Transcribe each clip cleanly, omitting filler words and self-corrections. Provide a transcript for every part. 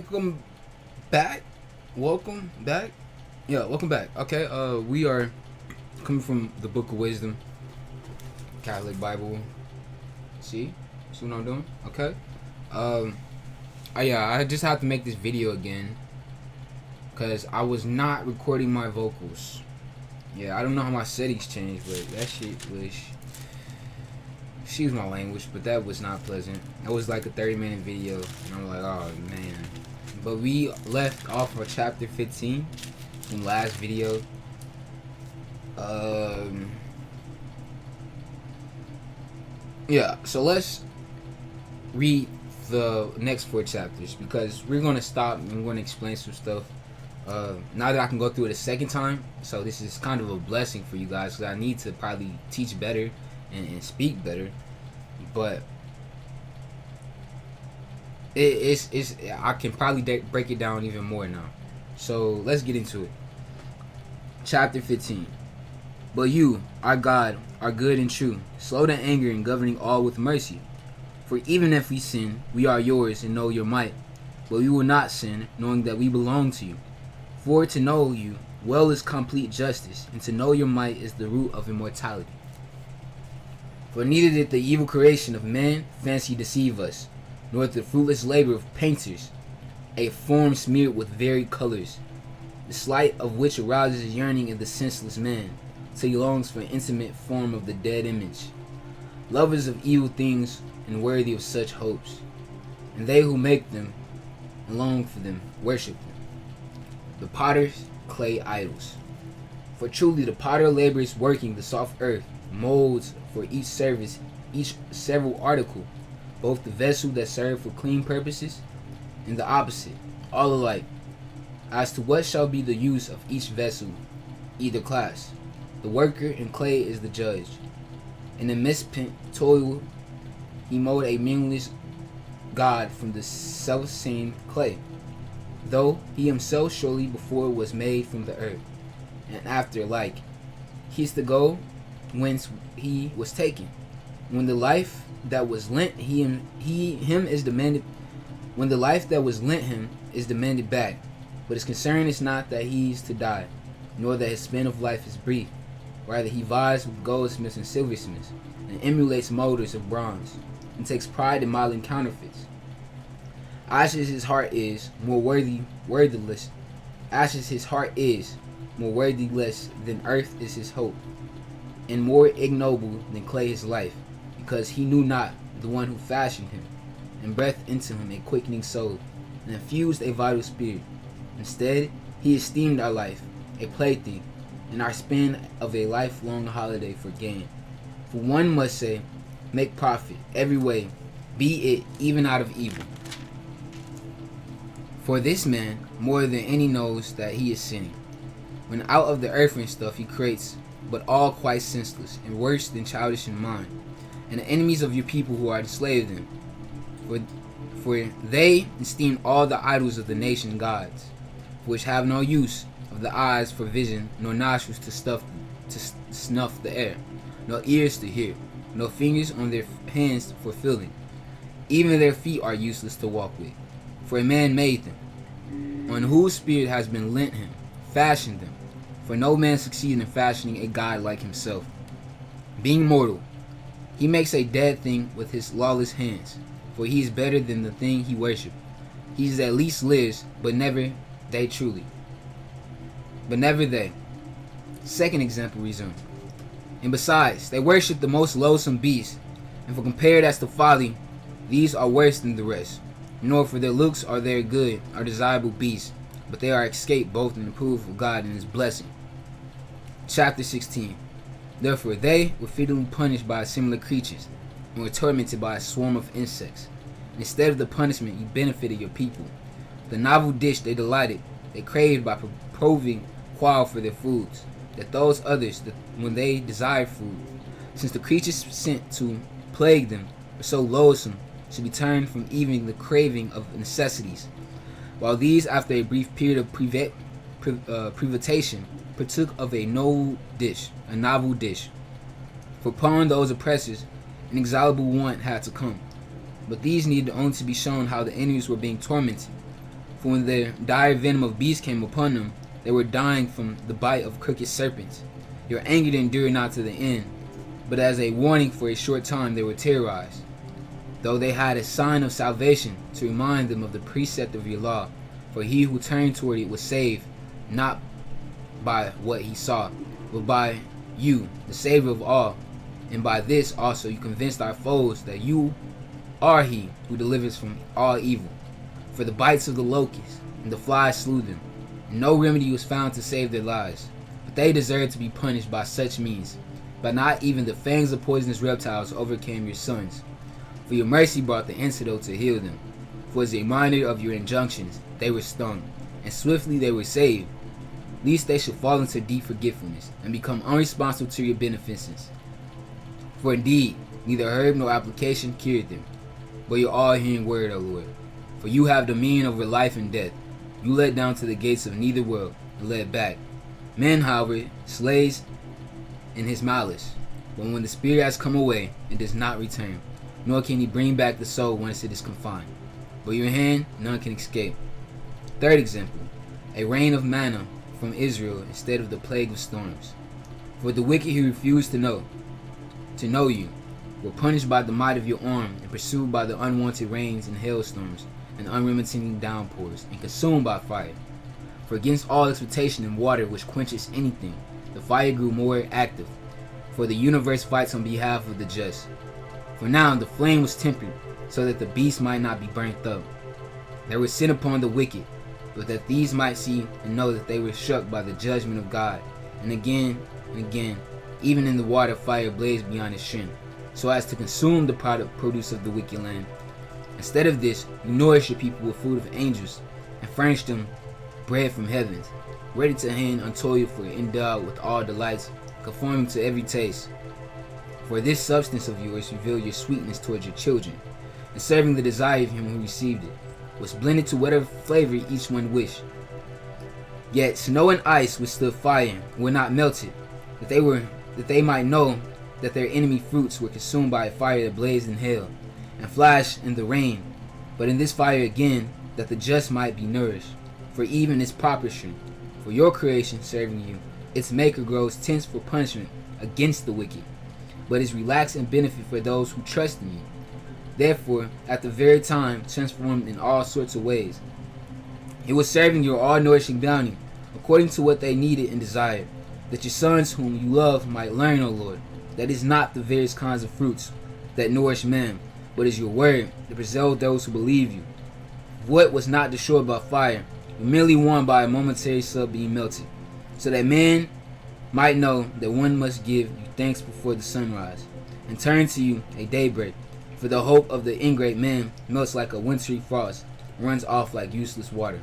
welcome back. Welcome back. Yeah, welcome back. Okay, we are coming from the Book of Wisdom, Catholic Bible. See what I'm doing? Okay. Yeah, I just have to make this video again because I was not recording my vocals. Yeah, I don't know how my settings changed, but that shit was. Excuse my language, but that was not pleasant. That was like a 30-minute video, and I'm like, oh man. But we left off of chapter 15 from last video. Yeah, so let's read the next 4 chapters because we're gonna stop and we're gonna explain some stuff. Now that I can go through it a second time, so this is kind of a blessing for you guys because I need to probably teach better and speak better, but it's I can probably break it down even more now. So let's get into it. Chapter 15. But you, our God, are good and true, slow to anger and governing all with mercy. For even if we sin, we are yours and know your might. But we will not sin, knowing that we belong to you. For to know you well is complete justice, and to know your might is the root of immortality. For neither did the evil creation of man fancy deceive us, nor the fruitless labor of painters, a form smeared with varied colors, the slight of which arouses yearning in the senseless man, till he longs for an intimate form of the dead image. Lovers of evil things and worthy of such hopes, and they who make them and long for them worship them. The potter's clay idols. For truly the potter labors working the soft earth, molds for each service, each several article, both the vessel that serve for clean purposes and the opposite, all alike. As to what shall be the use of each vessel, either class, the worker in clay is the judge. In the misspent toil, he made a meaningless God from the self-same clay, though he himself surely before was made from the earth, and after like, he's the goal whence he was taken. When the life that was lent him is demanded, when the life that was lent him is demanded back, but his concern is not that he is to die, nor that his span of life is brief. Rather, he vies with goldsmiths and silversmiths, and emulates molders of bronze, and takes pride in modeling counterfeits. Ashes his heart is more worthless. Ashes his heart is more worthless than earth is his hope, and more ignoble than clay his life, because he knew not the one who fashioned him, and breathed into him a quickening soul, and infused a vital spirit. Instead, he esteemed our life a plaything, and our span of a lifelong holiday for gain. For one must say, make profit every way, be it even out of evil. For this man, more than any, knows that he is sinning. When out of the earth and stuff he creates, but all quite senseless, and worse than childish in mind, and the enemies of your people who are to slave them. For they esteem all the idols of the nation gods, which have no use of the eyes for vision, nor nostrils to snuff the air, no ears to hear, no fingers on their hands for feeling. Even their feet are useless to walk with, for a man made them, on whose spirit has been lent him, fashioned them. For no man succeeds in fashioning a God like himself. Being mortal, he makes a dead thing with his lawless hands, for he is better than the thing he worshipped. He at least lives, but never they truly. But never they. Second example resumed. And besides, they worship the most loathsome beasts, and for compared as to folly, these are worse than the rest. Nor for their looks are they good, or desirable beasts, but they are escaped both in the approval of God and his blessing. Chapter 16. Therefore they were fittingly punished by similar creatures, and were tormented by a swarm of insects. Instead of the punishment, you benefited your people. The novel dish they delighted, they craved by proving qual for their foods, that those others, when they desired food, since the creatures sent to plague them were so loathsome, should be turned from even the craving of necessities, while these, after a brief period of privation, partook of a novel dish. For upon those oppressors, an inexhaustible want had to come. But these needed only to be shown how the enemies were being tormented, For when the dire venom of beasts came upon them, they were dying from the bite of crooked serpents. Your anger endured not to the end, but as a warning for a short time they were terrorized. Though they had a sign of salvation to remind them of the precept of your law, for he who turned toward it was saved, not by what he saw, but by you, the Savior of all. And by this also you convinced our foes that you are he who delivers from all evil. For the bites of the locusts and the flies slew them, and no remedy was found to save their lives. But they deserved to be punished by such means. But not even the fangs of poisonous reptiles overcame your sons. For your mercy brought the antidote to heal them. For as a reminder of your injunctions, they were stung, and swiftly they were saved, lest they should fall into deep forgetfulness, and become unresponsive to your beneficence. For indeed, neither herb nor application cured them, but your all-hearing word, O Lord. For you have dominion over life and death. You led down to the gates of neither world, and led back. Man, however, slays in his malice, but when the spirit has come away, it does not return, nor can he bring back the soul once it is confined. But your hand none can escape. Third example, a rain of manna from Israel instead of the plague of storms. For the wicked who refused to know you, were punished by the might of your arm, and pursued by the unwanted rains and hailstorms, and unremitting downpours, and consumed by fire. For against all expectation in water which quenches anything, the fire grew more active, for the universe fights on behalf of the just. For now the flame was tempered, so that the beast might not be burnt up. There was sin upon the wicked, but that these might see and know that they were struck by the judgment of God. And again, even in the water fire blazed beyond its strength, so as to consume the produce of the wicked land. Instead of this, you nourish your people with food of angels, and furnish them bread from heavens, ready to hand untoiled for endowed with all delights, conforming to every taste. For this substance of yours revealed your sweetness towards your children, and serving the desire of him who received it, was blended to whatever flavor each one wished. Yet snow and ice withstood fire, and were not melted, that they might know that their enemy fruits were consumed by a fire that blazed in hell, and flashed in the rain. But in this fire again, that the just might be nourished, for even its proper strength. For your creation serving you, its maker grows tense for punishment against the wicked, but is relaxed in benefit for those who trust in you. Therefore, at the very time, transformed in all sorts of ways, it was serving your all-nourishing bounty, according to what they needed and desired, that your sons whom you love might learn, O Lord, that is not the various kinds of fruits that nourish man, but is your word that preserves those who believe you. What was not destroyed by fire, but merely won by a momentary sub being melted, so that man might know that one must give you thanks before the sunrise, and turn to you at daybreak. For the hope of the ingrate man melts like a wintry frost, runs off like useless water.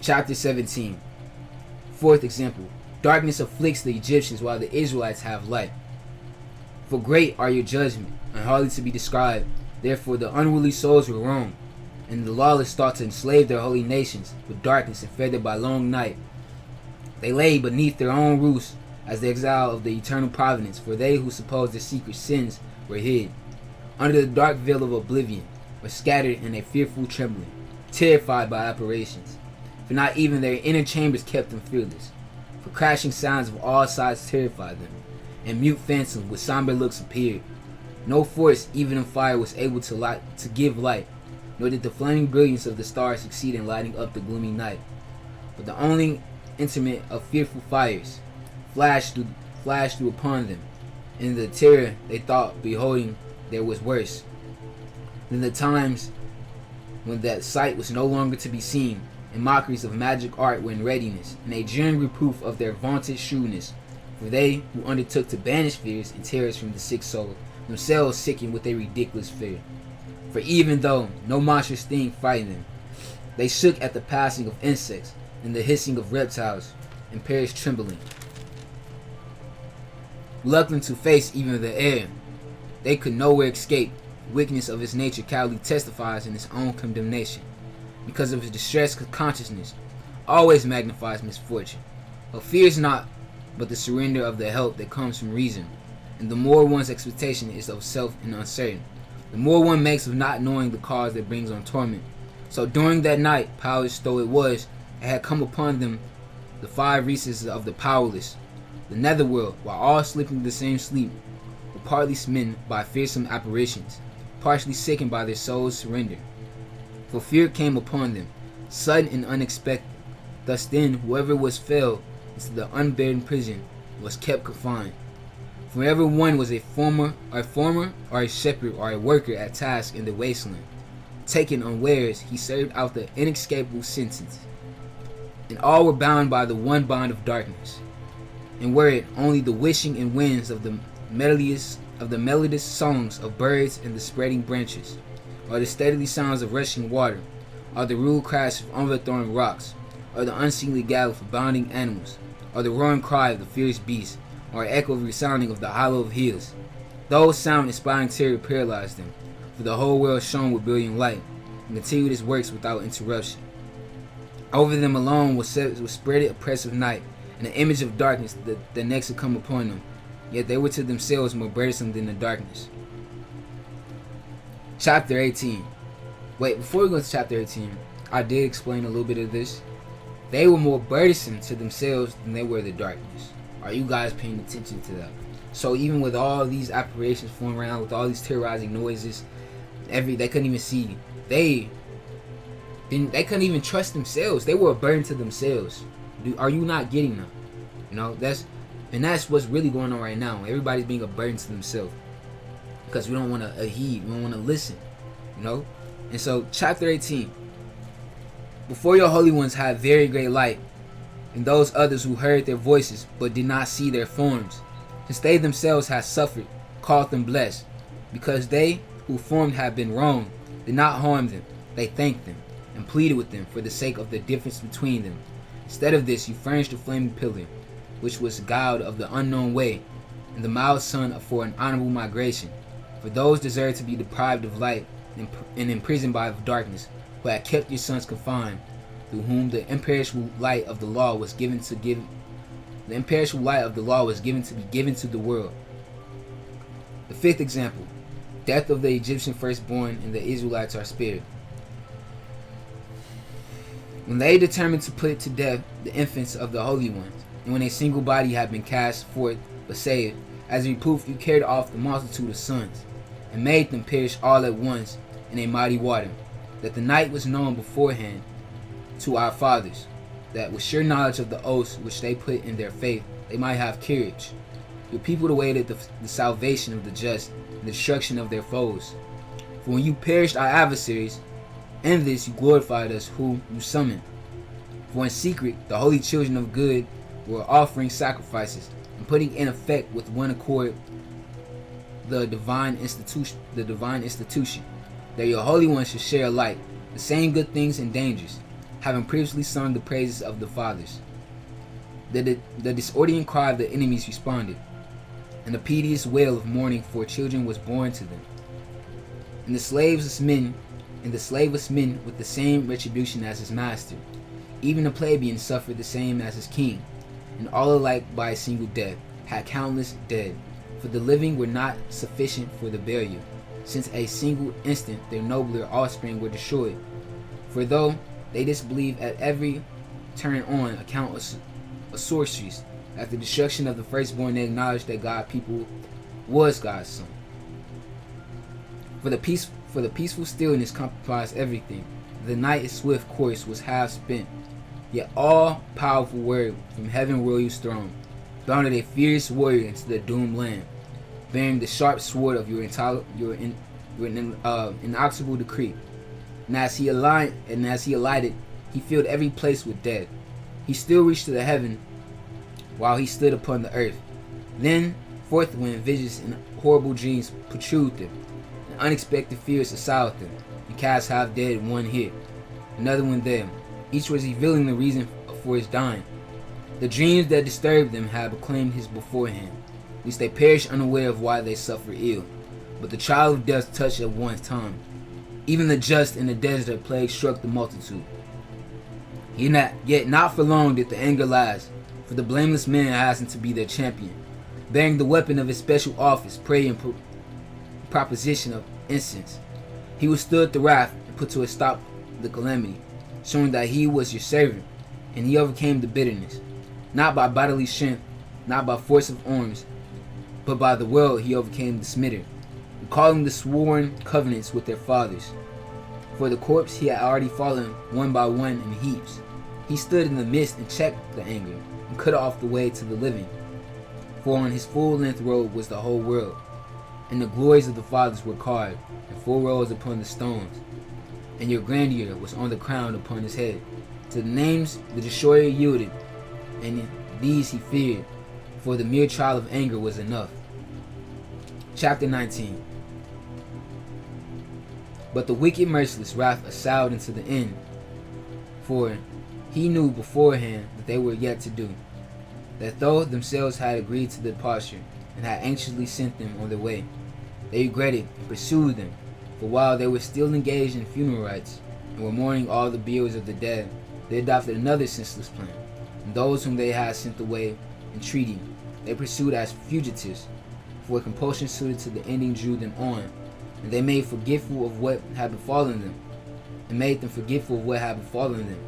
Chapter 17. Fourth example. Darkness afflicts the Egyptians while the Israelites have light. For great are your judgment, and hardly to be described. Therefore the unruly souls were wrong, and the lawless thought to enslave their holy nations with darkness and feathered by long night. They lay beneath their own roofs as the exile of the eternal providence, for they who supposed their secret sins were hid under the dark veil of oblivion, were scattered in a fearful trembling, terrified by apparitions. For not even their inner chambers kept them fearless, for crashing sounds of all sides terrified them, and mute phantoms with somber looks appeared. No force, even in fire, was able to give light, nor did the flaming brilliance of the stars succeed in lighting up the gloomy night. But the only interment of fearful fires flashed through upon them, and the terror they thought beholding there was worse than the times when that sight was no longer to be seen, and mockeries of magic art were in readiness, and a jeering reproof of their vaunted shrewdness. For they who undertook to banish fears and terrors from the sick soul, themselves sickened with a ridiculous fear. For even though no monstrous thing frightened them, they shook at the passing of insects and the hissing of reptiles, and perished trembling. Reluctant to face even the air, they could nowhere escape. The wickedness of his nature cowardly testifies in his own condemnation, because of his distressed consciousness, always magnifies misfortune, but fears not but the surrender of the help that comes from reason. And the more one's expectation is of self and uncertain, the more one makes of not knowing the cause that brings on torment, So during that night, powerless though it was, it had come upon them the 5 recesses of the powerless, the netherworld, while all sleeping the same sleep, were partly smitten by fearsome apparitions, partially sickened by their souls' surrender. For fear came upon them, sudden and unexpected. Thus then, whoever was fell into the unburdened prison was kept confined. For wherever one was a farmer or a shepherd or a worker at task in the wasteland, taken unawares, he served out the inescapable sentence. And all were bound by the one bond of darkness. And were it only the wishing and winds of the melodious songs of birds and the spreading branches, or the steadily sounds of rushing water, or the rude crash of overthrown rocks, or the unseemly gallop of bounding animals, or the roaring cry of the fierce beast, or echo resounding of the hollow of hills, those sound inspiring terror paralyzed them, for the whole world shone with brilliant light, and continued its works without interruption. Over them alone was spread oppressive night, and the image of darkness that next had come upon them, yet they were to themselves more burdensome than the darkness. Chapter 18. Wait, before we go to chapter 18, I did explain a little bit of this. They were more burdensome to themselves than they were the darkness. Are you guys paying attention to that? So even with all these apparitions flying around, with all these terrorizing noises, they couldn't even see. They couldn't even trust themselves. They were a burden to themselves. Are you not getting that? You know, that's what's really going on right now. Everybody's being a burden to themselves because we don't want to heed, we don't want to listen. You know, and so chapter 18. Before your holy ones had very great light, and those others who heard their voices but did not see their forms, since they themselves had suffered, called them blessed, because they who formed had been wrong, did not harm them. They thanked them and pleaded with them for the sake of the difference between them. Instead of this, you furnished a flaming pillar, which was God of the unknown way, and the mild sun for an honorable migration. For those deserved to be deprived of light and imprisoned by darkness, who had kept your sons confined, through whom the imperishable light of the law was given to be given to the world. The 5th example, death of the Egyptian firstborn, and the Israelites are spared. When they determined to put to death the infants of the holy ones, and when a single body had been cast forth but saved, as a reproof you carried off the multitude of sons, and made them perish all at once in a mighty water, that the night was known beforehand to our fathers, that with sure knowledge of the oaths which they put in their faith, they might have courage. Your people awaited the salvation of the just, and the destruction of their foes. For when you perished our adversaries, in this you glorified us whom you summoned. For in secret the holy children of good were offering sacrifices, and putting in effect with one accord the divine institution, that your holy ones should share alike the same good things and dangers, having previously sung the praises of the fathers. The disordient cry of the enemies responded, and the piteous wail of mourning for children was borne to them. And the slave was smitten with the same retribution as his master. Even the plebeian suffered the same as his king, and all alike by a single death had countless dead, for the living were not sufficient for the burial, since a single instant their nobler offspring were destroyed. For though they disbelieve at every turn on account of sorceries, at the destruction of the firstborn they acknowledged that God's people was God's son. For the peaceful stillness comprised everything. The night's swift course was half spent, yet all powerful word from heaven royal's throne bounded a fierce warrior into the doomed land, bearing the sharp sword of your inexorable decree. And as he alighted, he filled every place with dead. He still reached to the heaven while he stood upon the earth. Then forthwith visions and horrible dreams protrude them, and unexpected fears assailed them, and cast half dead one here, another one there. Each was revealing the reason for his dying. The dreams that disturbed them had proclaimed his beforehand, lest they perish unaware of why they suffer ill. But the child of death touched at one time. Even the just in the desert plague struck the multitude. Yet not for long did the anger last, for the blameless man hastened to be their champion, bearing the weapon of his special office, prayer and proposition of incense. He withstood the wrath and put a stop the calamity, showing that he was your servant, and he overcame the bitterness, not by bodily strength, not by force of arms, but by the will he overcame the smitter, recalling the sworn covenants with their fathers. For the corpse he had already fallen one by one in heaps. He stood in the midst and checked the anger, and cut off the way to the living. For on his full-length robe was the whole world, and the glories of the fathers were carved, in 4 rows upon the stones, and your grandeur was on the crown upon his head. To the names the destroyer yielded, and these he feared, for the mere trial of anger was enough. Chapter 19. But the wicked merciless wrath assailed into the end, for he knew beforehand that they were yet to do, that though themselves had agreed to the departure, and had anxiously sent them on their way, they regretted and pursued them, for while they were still engaged in funeral rites, and were mourning all the biers of the dead, they adopted another senseless plan, and those whom they had sent away in treaty, they pursued as fugitives, for compulsion suited to the ending drew them on, and they made forgetful of what had befallen them, and made them forgetful of what had befallen them,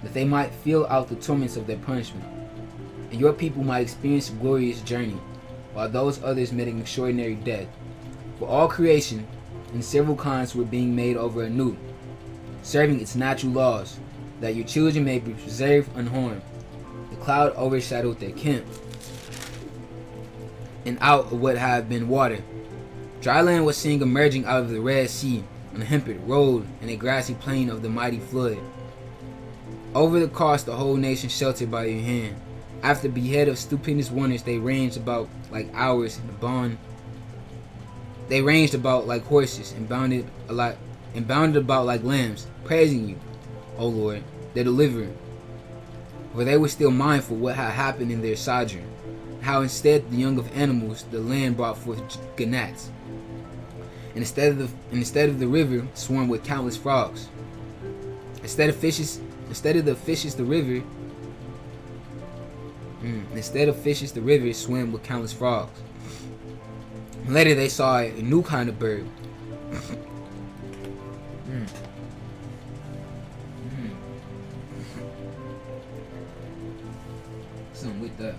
that they might feel out the torments of their punishment, and your people might experience a glorious journey, while those others met an extraordinary death. For all creation in several kinds were being made over anew, serving its natural laws, that your children may be preserved unharmed. The cloud overshadowed their camp, and out of what had been water, dry land was seen emerging out of the Red Sea, on a hempered road and a grassy plain of the mighty flood. Over the coast the whole nation sheltered by your hand. After the behead of stupendous wonders, they ranged about like hours in a bond. They ranged about like horses and bounded about like lambs, praising you, O Lord, their deliverer. For they were still mindful what had happened in their sojourn, how instead the young of animals the land brought forth gnats, and instead of the river swarmed with countless frogs. Instead of the fishes the river swam with countless frogs. Later they saw a new kind of bird. Something with that.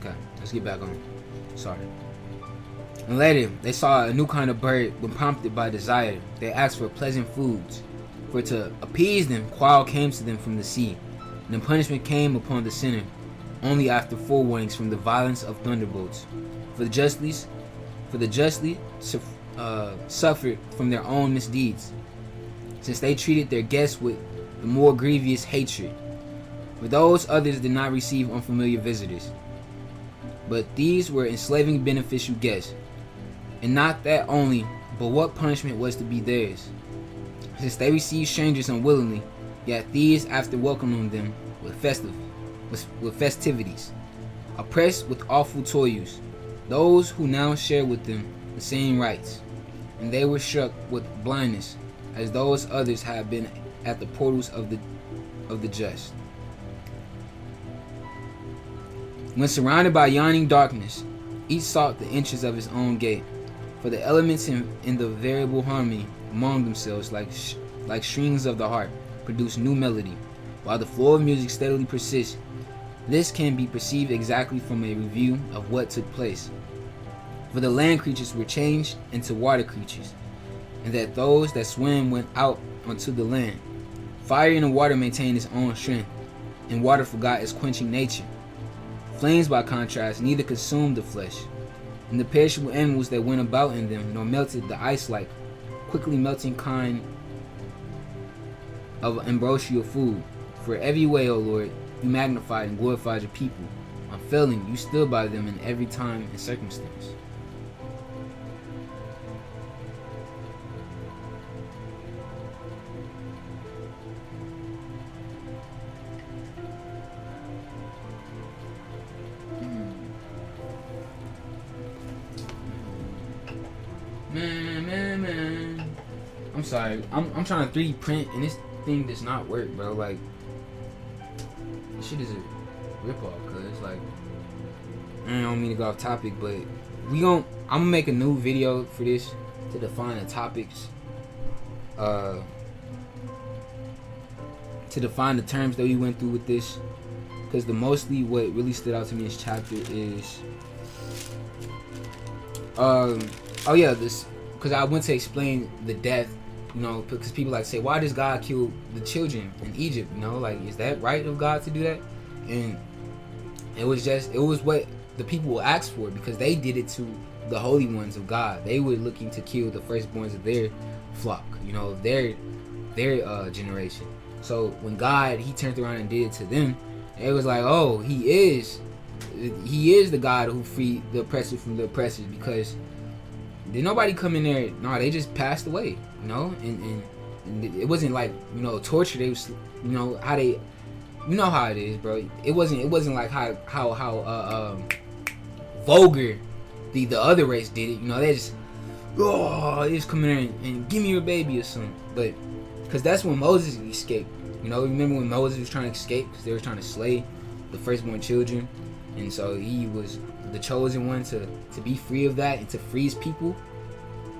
Okay, let's get back on. Sorry. And later, they saw a new kind of bird. When prompted by desire, they asked for pleasant foods. For to appease them, quail came to them from the sea, and the punishment came upon the sinner only after forewarnings from the violence of thunderbolts. For the justly suffered from their own misdeeds, since they treated their guests with the more grievous hatred. For those others did not receive unfamiliar visitors, but these were enslaving beneficial guests. And not that only, but what punishment was to be theirs, since they received strangers unwillingly, yet these, after welcoming them with festivities, oppressed with awful toils those who now share with them the same rights, and they were struck with blindness, as those others had been at the portals of the just. When surrounded by yawning darkness, each sought the entrance of his own gate, for the elements in the variable harmony among themselves, like strings of the harp, produce new melody, while the flow of music steadily persists. This can be perceived exactly from a review of what took place. For the land creatures were changed into water creatures, and that those that swim went out onto the land. Fire in the water maintained its own strength, and water forgot its quenching nature. Flames, by contrast, neither consumed the flesh, and the perishable animals that went about in them, nor melted the ice-like, quickly melting kind of ambrosial food. For every way, O Lord, you magnified and glorified your people. Unfailing, you stood by them in every time and circumstance. Man. I'm sorry. I'm trying to 3D print and this thing does not work, bro. Like, this shit is a ripoff, cuz like, I don't mean to go off topic, but I'm gonna make a new video for this to define the topics, to define the terms that we went through with this, because mostly what really stood out to me in this chapter is this, because I went to explain the death, because people like to say, why does God kill the children in Egypt? Like, is that right of God to do that? And it was what the people will ask for, because they did it to the holy ones of God. They were looking to kill the firstborns of their flock, their generation. So when God, he turned around and did it to them, it was like, oh, he is the God who freed the oppressor from the oppressors, because did nobody come in there? No, they just passed away, and it wasn't like, torture. They was, how they, how it is, bro. It wasn't like how vulgar the other race did it. They just, they just come in there and give me your baby or something. But because that's when Moses escaped. Remember when Moses was trying to escape because they were trying to slay the firstborn children, and so he was the chosen one to be free of that and to free his people.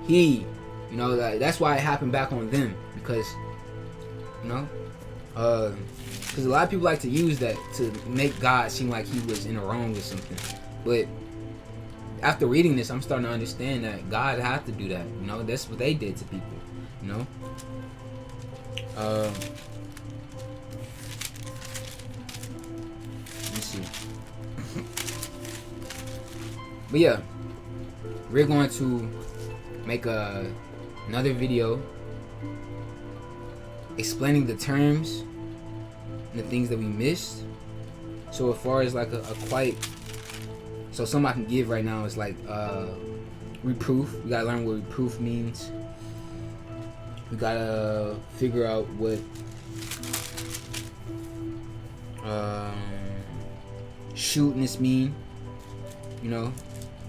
That's why it happened back on them, because because a lot of people like to use that to make God seem like he was in the wrong or something. But after reading this, I'm starting to understand that God had to do that. That's what they did to people. Let me see. But yeah, we're going to make another video explaining the terms and the things that we missed. So as far as like so something I can give right now is like reproof. We gotta learn what reproof means. We gotta figure out what shootiness mean.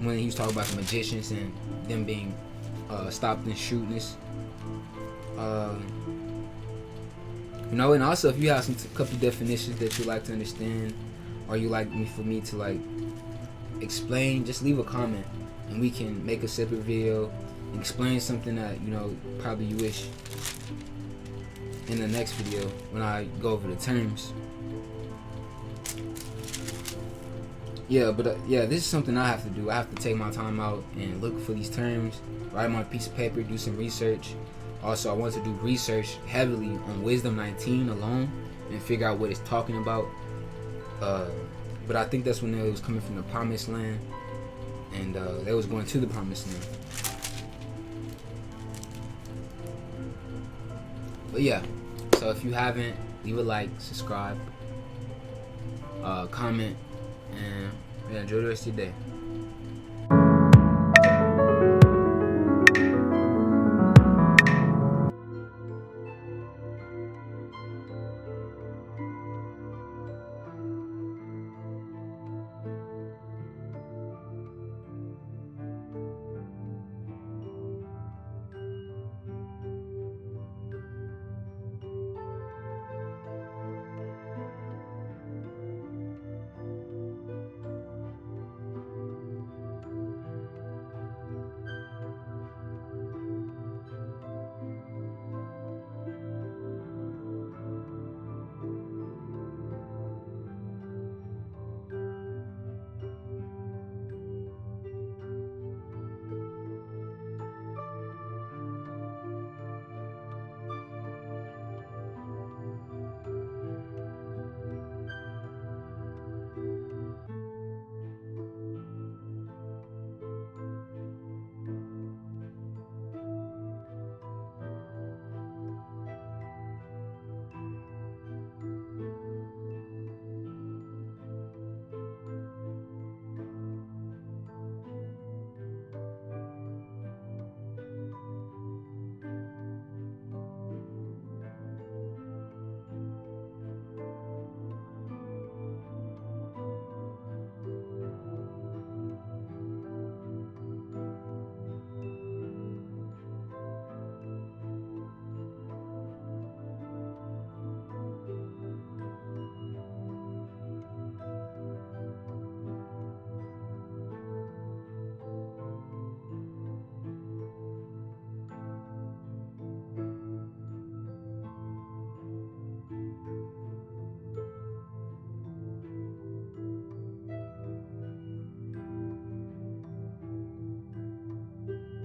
When he was talking about the magicians and them being stopped in shootiness. And also if you have some couple definitions that you like to understand, or you like for me to like explain, just leave a comment and we can make a separate video and explain something that probably you wish in the next video when I go over the terms. Yeah, but this is something I have to do. I have to take my time out and look for these terms, write them on a piece of paper, do some research. Also, I want to do research heavily on Wisdom 19 alone and figure out what it's talking about. But I think that's when they was coming from the Promised Land, and they was going to the Promised Land. But yeah, so if you haven't, leave a like, subscribe, comment, and enjoy the rest of your day.